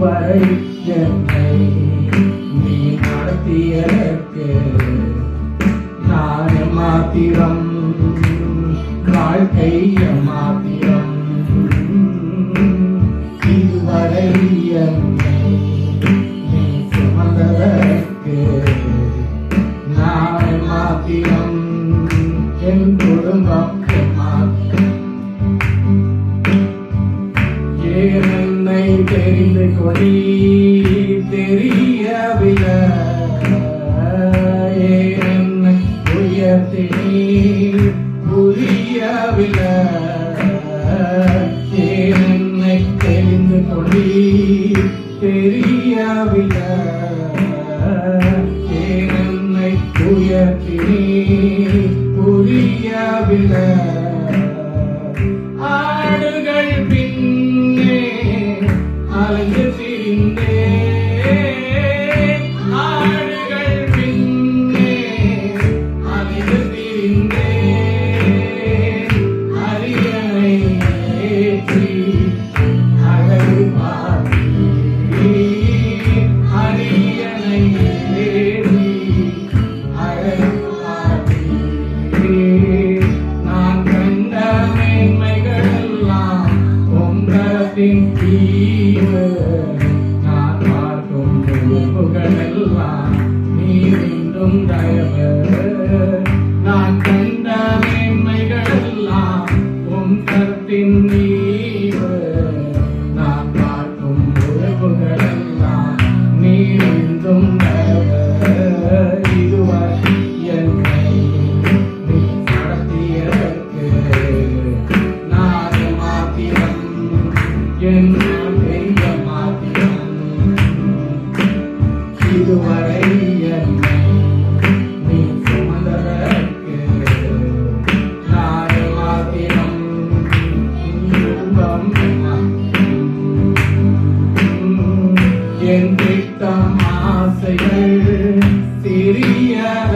இதுவரை என்னை நீ நடத்தியதற்கு நான் மாத்திரம் வாழ்க்கை மாத்திரம் இதுவரை என்னை நீ சுமந்ததற்கு நான் மாத்திரம் என் குடும்பம் என்னை தெரிந்து கொடி தெரியவில்லை என்னை உயர்த்தினி புரியவில்லை என்னை தெரிந்து கொடி தெரியவில்லை என்னை உயர்த்தினி புரியவில்லை ஆடுகள் பின்னே அலைந்து திரிந்தே ஆடுகள் பின்னே அலைந்து திரிந்தே அரியணை ஏற்றி அழகு பார்த்தி அரியணை ஏற்றி அழகு பார்த்தி நான் கண்ட மேன்மைகளெல்லாம் உங்களின் தீவு நான் பார்க்கும் புகழெல்லாம் நீரின்றும் தயவு நான் கண்ட மேன்மைகளெல்லாம் உங்களின் தீவு நான் பார்க்கும் புகழெல்லாம் நீரின்றும் தயவு இதுவரை என்னை நீ நடத்தியதற்கு நான் மாத்திரம் இதுவரை என்னை நீ சுமந்ததற்கு நான் மாத்திரம் என் திட்டம் ஆசைகள் சிறியத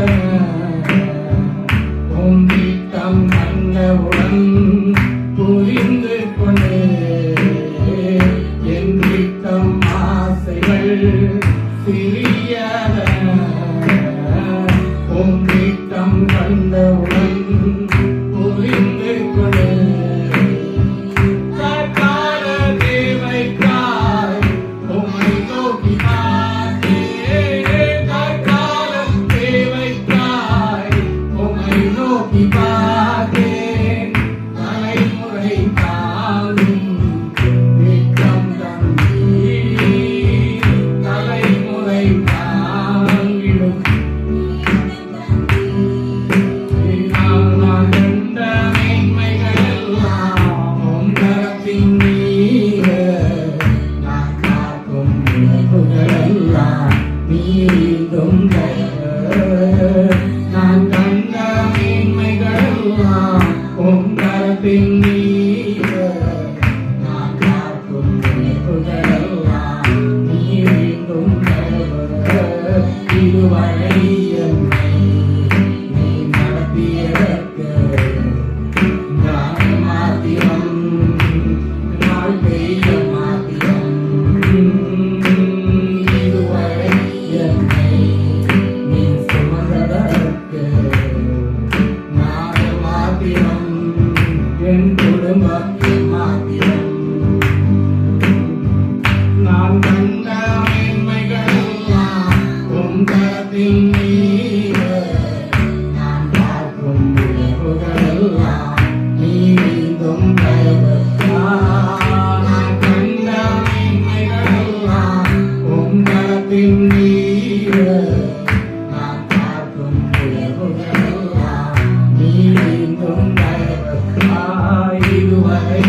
உன் திட்டம் கண்டவுடன் புரிந்து கொண்டு என் திட்டம் ஆசைகள் சிறியத உன் திட்டம் கண்டவுடன் புரிந்து கொண்டு தற்கால தேவைக்காய் உம்மை நோக்கி பார்த்தேன் தற்கால தேவைக்காய் உம்மை நோக்கி பார்த்தேன் தலைமுறை தாங்கும் திட்டம் தந்தி தலைமுறை தாங்கிடும் நான் கண்ட மேன்மைகளெல்லாம் உம் கரத்தின் நீர நான் காக்கும் புகழெல்லாம் நீரிடும் நான் கண்ட மேன்மைகளெல்லாம் உம் கரத்தின் நீர நான் காக்கும் புகழெல்லாம் நீரிடும் இதுவரை என்னை நீ நடத்தியதற்கு நான் மாத்திரம் வாழ்க்கை மாத்திரம் இதுவரை என்னை நீ சுமந்ததற்கு நான் மாத்திரம் என் குடும்பத்தில் மாத்திரம் நான் கண்ட மேன்மைகளெல்லாம் உம் கரத்தின் நீர நான் பார்க்கும் புகழெல்லாம் நீரிந்தும் தயவு நான் கண்ட மேன்மைகளெல்லாம் உம் கரத்தின் நீர நான் பார்க்கும் புகழெல்லாம் நீரிந்தும் தயவு இதுவரை